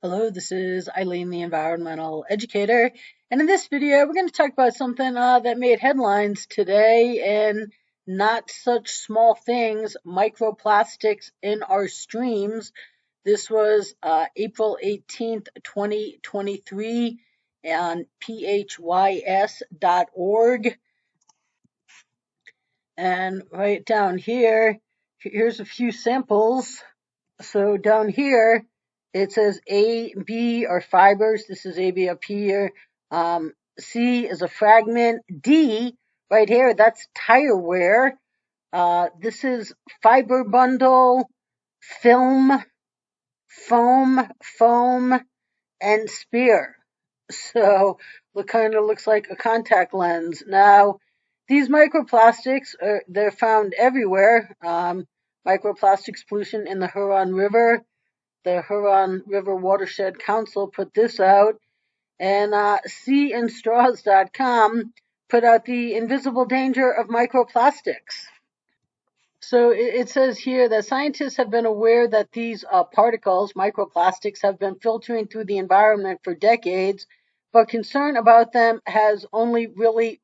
Hello, this is Eileen, the environmental educator, and in this video, we're going to talk about something that made headlines today and not such small things: microplastics in our streams. This was April 18th, 2023, on phys.org. And right down here, here's a few samples. So down here, it says A, B are fibers. This is A, B up here. C is a fragment. D, right here, that's tire wear. This is fiber bundle, film, foam, and spear. So it kind of looks like a contact lens. Now, these microplastics, they're found everywhere. Microplastics pollution in the Huron River. The Huron River Watershed Council put this out, and seeandstraws.com put out the invisible danger of microplastics. So it says here that scientists have been aware that these particles, microplastics, have been filtering through the environment for decades, but concern about them has only really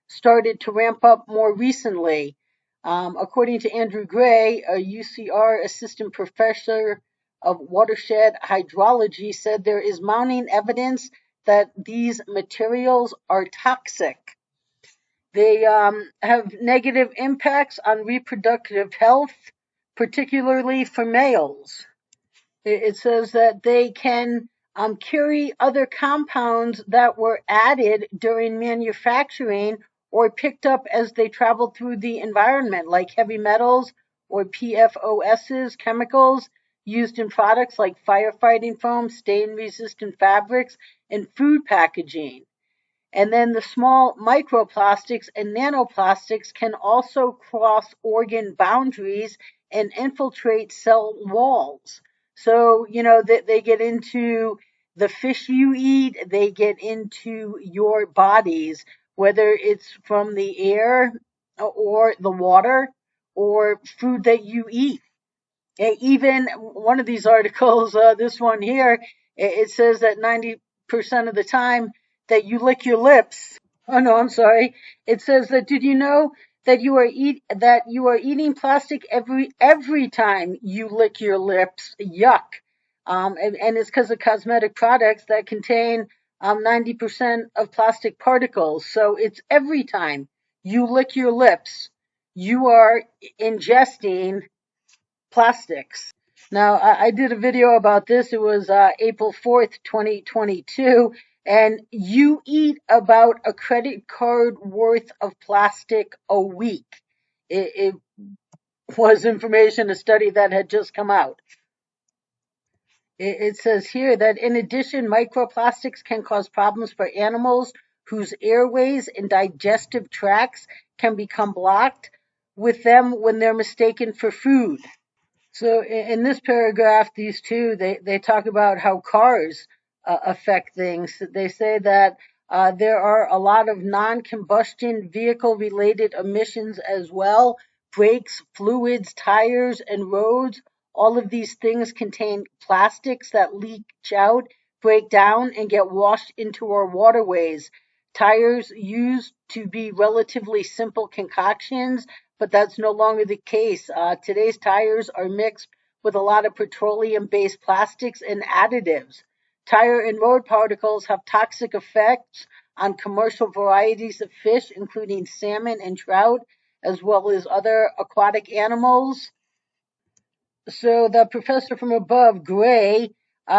started to ramp up more recently. According to Andrew Gray, a UCR assistant professor of watershed hydrology, said there is mounting evidence that these materials are toxic. They have negative impacts on reproductive health, particularly for males. It says that they can carry other compounds that were added during manufacturing or picked up as they traveled through the environment, like heavy metals or PFOSs, chemicals used in products like firefighting foam, stain-resistant fabrics, and food packaging. And then the small microplastics and nanoplastics can also cross organ boundaries and infiltrate cell walls. So, they get into the fish you eat, they get into your bodies, whether it's from the air or the water or food that you eat. Even one of these articles, this one here, it says that 90% of the time that you lick your lips. Oh no, I'm sorry. It says that did you know that you are eating plastic every time you lick your lips? Yuck. And it's because of cosmetic products that contain 90% of plastic particles. So it's every time you lick your lips, you are ingesting plastics. Now, I did a video about this. It was April 4th, 2022, and you eat about a credit card worth of plastic a week. It was information, a study that had just come out. It says here that in addition, microplastics can cause problems for animals whose airways and digestive tracts can become blocked with them when they're mistaken for food. So in this paragraph, these two, they talk about how cars affect things. They say that there are a lot of non-combustion vehicle-related emissions as well. Brakes, fluids, tires, and roads. All of these things contain plastics that leach out, break down, and get washed into our waterways. Tires used to be relatively simple concoctions, but that's no longer the case. Today's tires are mixed with a lot of petroleum-based plastics and additives. Tire and road particles have toxic effects on commercial varieties of fish, including salmon and trout, as well as other aquatic animals. So the professor from above, Gray,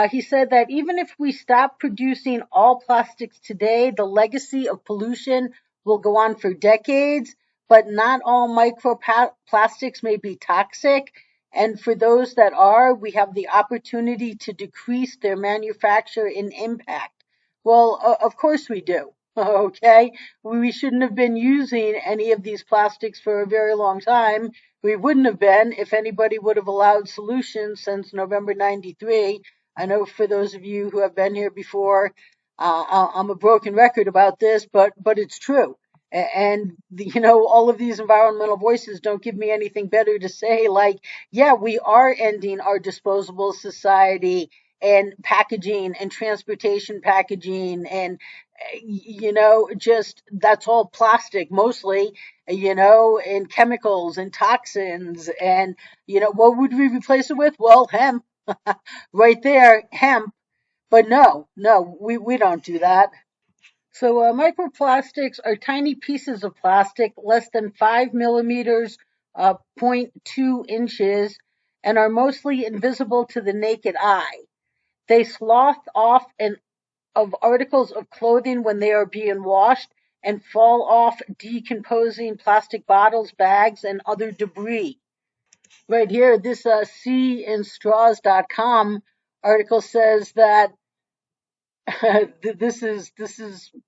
he said that even if we stop producing all plastics today, the legacy of pollution will go on for decades, but not all microplastics may be toxic. And for those that are, we have the opportunity to decrease their manufacture and impact. Well, of course we do. Okay, we shouldn't have been using any of these plastics for a very long time. We wouldn't have been if anybody would have allowed solutions since November 93. I know for those of you who have been here before, I'm a broken record about this, but it's true. And all of these environmental voices don't give me anything better to say. Like, yeah, we are ending our disposable society, and packaging and transportation packaging and just that's all plastic mostly, and chemicals and toxins. And what would we replace it with? Well, hemp. Right there, hemp. But no, we don't do that. So microplastics are tiny pieces of plastic less than 5 millimeters, zero point 0.2 inches, and are mostly invisible to the naked eye. They slough off of articles of clothing when they are being washed and fall off decomposing plastic bottles, bags, and other debris. Right here, this seeandstraws.com article says that this is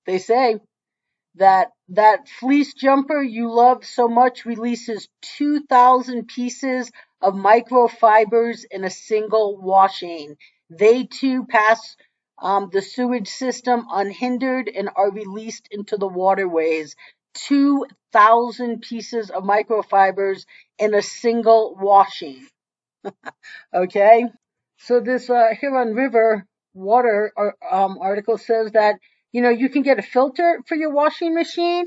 they say that fleece jumper you love so much releases 2,000 pieces of microfibers in a single washing. They too pass the sewage system unhindered and are released into the waterways. 2,000 pieces of microfibers in a single washing. Okay? So this Huron River water article says that you can get a filter for your washing machine,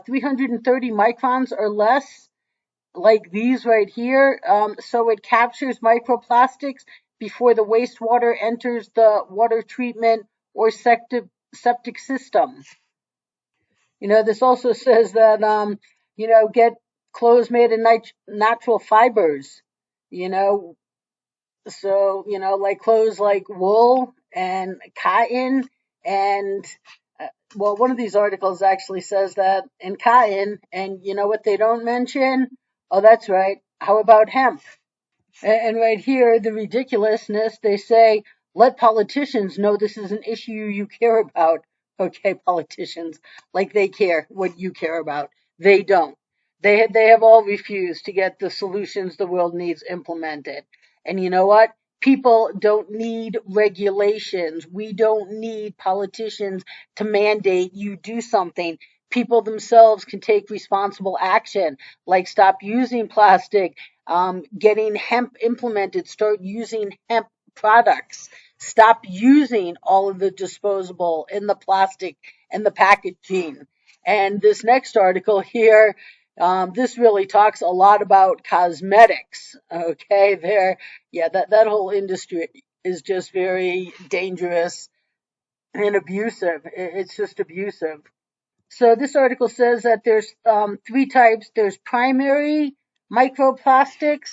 330 microns or less, like these right here. So it captures microplastics before the wastewater enters the water treatment or septic system. This also says that get clothes made in natural fibers. You know, so, like clothes like wool and cotton and, well, one of these articles actually says that in cotton, and you know what they don't mention? Oh, that's right. How about hemp? And right here, the ridiculousness, they say, let politicians know this is an issue you care about. Okay, politicians, like they care what you care about. They don't. They have all refused to get the solutions the world needs implemented. And you know what? People don't need regulations. We don't need politicians to mandate you do something. People themselves can take responsible action, like stop using plastic, getting hemp implemented, start using hemp products, stop using all of the disposable and the plastic and the packaging. And this next article here, this really talks a lot about cosmetics. Okay, that whole industry is just very dangerous and abusive. It's just abusive. So this article says that there's three types. There's primary microplastics,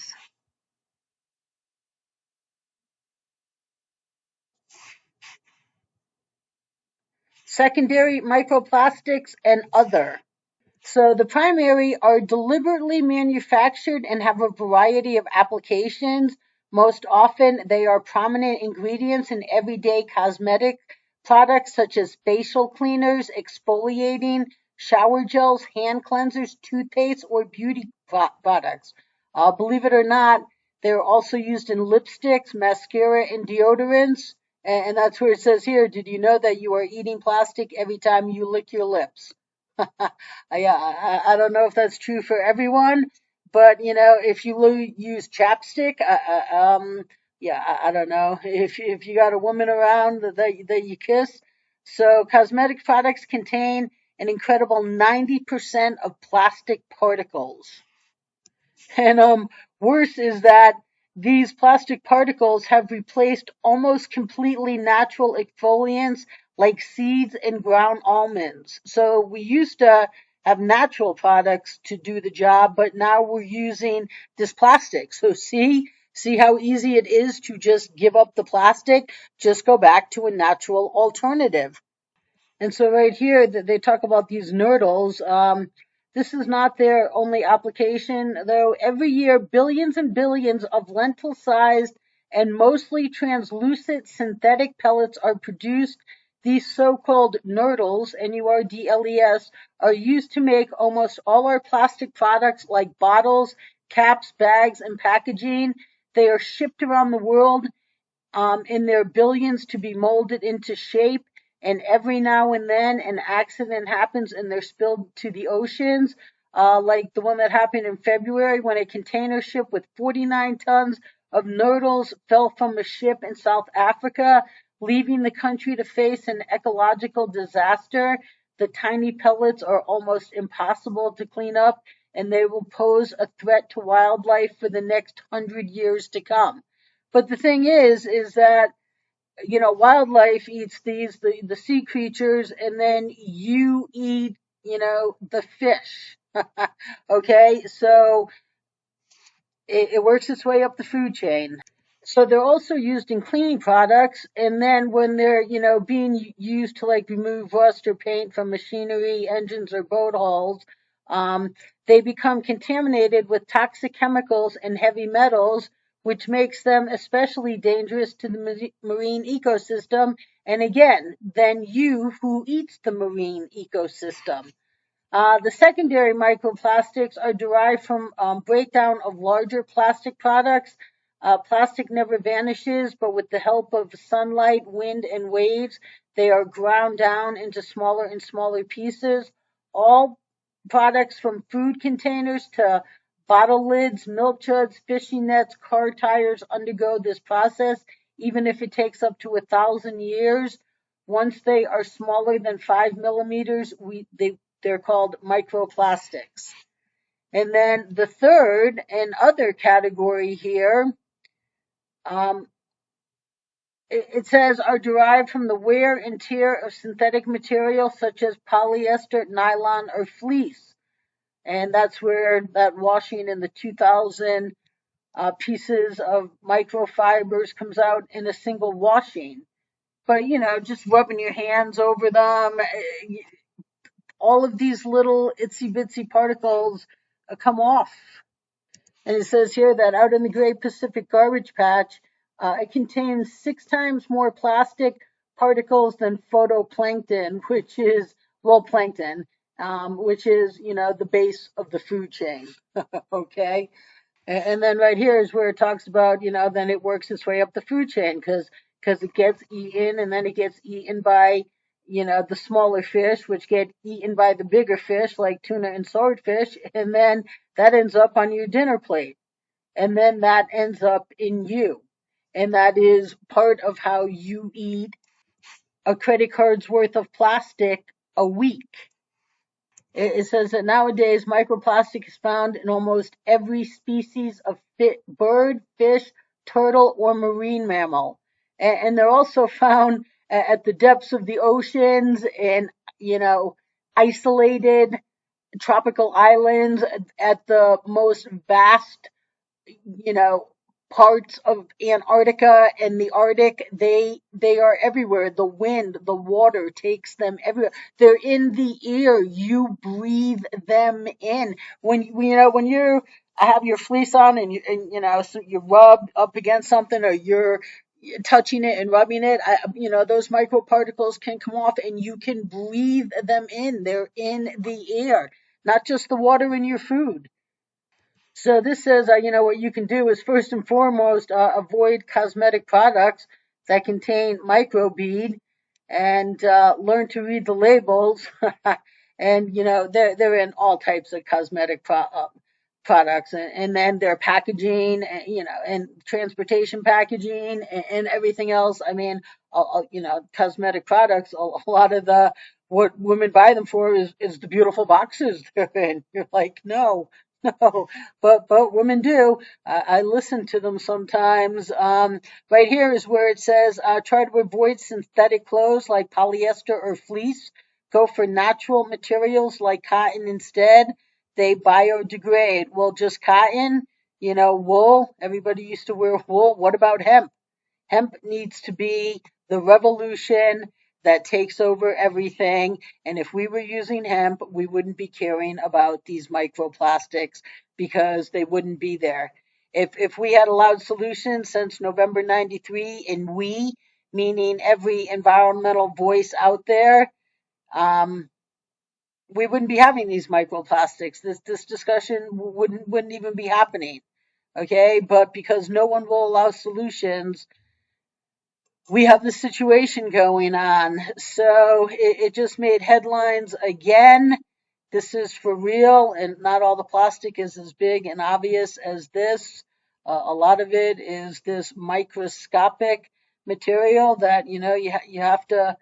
secondary microplastics, and other. So the primary are deliberately manufactured and have a variety of applications. Most often, they are prominent ingredients in everyday cosmetic products such as facial cleaners, exfoliating, shower gels, hand cleansers, toothpaste, or beauty products. Believe it or not, they're also used in lipsticks, mascara, and deodorants. And that's where it says here, did you know that you are eating plastic every time you lick your lips? Yeah, I don't know if that's true for everyone, but if you use chapstick, yeah, I don't know if you got a woman around that you kiss. So cosmetic products contain an incredible 90% of plastic particles. And worse is that these plastic particles have replaced almost completely natural exfoliants like seeds and ground almonds. So we used to have natural products to do the job, but now we're using this plastic. So see how easy it is to just give up the plastic, just go back to a natural alternative. And so right here, they talk about these nurdles. This is not their only application, though. Every year, billions and billions of lentil-sized and mostly translucent synthetic pellets are produced. These so-called nurdles, Nurdles, are used to make almost all our plastic products like bottles, caps, bags, and packaging. They are shipped around the world in their billions to be molded into shape. And every now and then an accident happens and they're spilled to the oceans, like the one that happened in February when a container ship with 49 tons of noodles fell from a ship in South Africa, leaving the country to face an ecological disaster. The tiny pellets are almost impossible to clean up, and they will pose a threat to wildlife for the next 100 years to come. But the thing is that wildlife eats the sea creatures, and then you eat, the fish. Okay, so it works its way up the food chain. So they're also used in cleaning products, and then when they're, being used to like remove rust or paint from machinery, engines, or boat hulls, they become contaminated with toxic chemicals and heavy metals, which makes them especially dangerous to the marine ecosystem. And again, then you who eats the marine ecosystem. The secondary microplastics are derived from breakdown of larger plastic products. Plastic never vanishes, but with the help of sunlight, wind, and waves, they are ground down into smaller and smaller pieces. All products from food containers to bottle lids, milk jugs, fishing nets, car tires undergo this process, even if it takes up to 1,000 years. Once they are smaller than 5 millimeters, they're called microplastics. And then the third and other category here, um, it says are derived from the wear and tear of synthetic materials such as polyester, nylon, or fleece. And that's where that washing in the 2,000 pieces of microfibers comes out in a single washing. But, just rubbing your hands over them, all of these little itsy bitsy particles come off. And it says here that out in the Great Pacific Garbage Patch, it contains 6 times more plastic particles than phytoplankton, which is, well, plankton, which is, the base of the food chain. Okay. And then right here is where it talks about, then it works its way up the food chain because it gets eaten, and then it gets eaten by, the smaller fish, which get eaten by the bigger fish like tuna and swordfish, and then that ends up on your dinner plate, and then that ends up in you, and that is part of how you eat a credit card's worth of plastic a week. It says that nowadays microplastic is found in almost every species of bird, fish, turtle, or marine mammal. And they're also found at the depths of the oceans and, isolated tropical islands, at the most vast, you know, parts of Antarctica and the Arctic. They are everywhere. The wind, the water takes them everywhere. They're in the air. You breathe them in. When you have your fleece on, and so you rub up against something, or you're touching it and rubbing it, those microparticles can come off, and you can breathe them in. They're in the air, not just the water in your food. So this says, what you can do is first and foremost avoid cosmetic products that contain microbead, and learn to read the labels. And they're in all types of cosmetic products, and then their packaging, and transportation packaging, and everything else. I mean, cosmetic products. A lot of what women buy them for is the beautiful boxes they're in. You're like, no, no, but women do. I listen to them sometimes. Right here is where it says, try to avoid synthetic clothes like polyester or fleece. Go for natural materials like cotton instead. They biodegrade. Well, just cotton, wool. Everybody used to wear wool. What about hemp? Hemp needs to be the revolution that takes over everything. And if we were using hemp, we wouldn't be caring about these microplastics, because they wouldn't be there. If we had allowed solutions since November 93, and we, meaning every environmental voice out there, we wouldn't be having these microplastics. This discussion wouldn't even be happening. Okay, but because no one will allow solutions, we have the situation going on. So it just made headlines again. This is for real, and not all the plastic is as big and obvious as this. A lot of it is this microscopic material that you have to.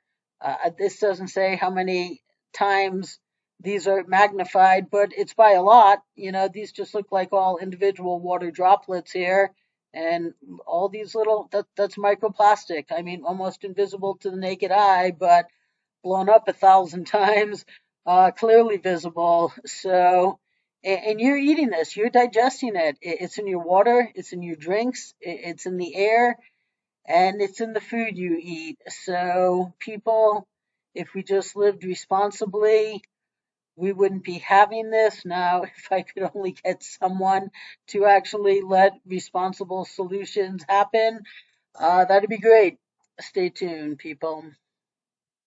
This doesn't say how many times these are magnified, but it's by a lot. These just look like all individual water droplets here, and all these that's microplastic. I mean, almost invisible to the naked eye, but blown up 1,000 times, clearly visible. So, and you're eating this, you're digesting it. It's in your water, it's in your drinks, it's in the air, and it's in the food you eat. So, people, if we just lived responsibly, we wouldn't be having this. Now, if I could only get someone to actually let responsible solutions happen, that'd be great. Stay tuned, people.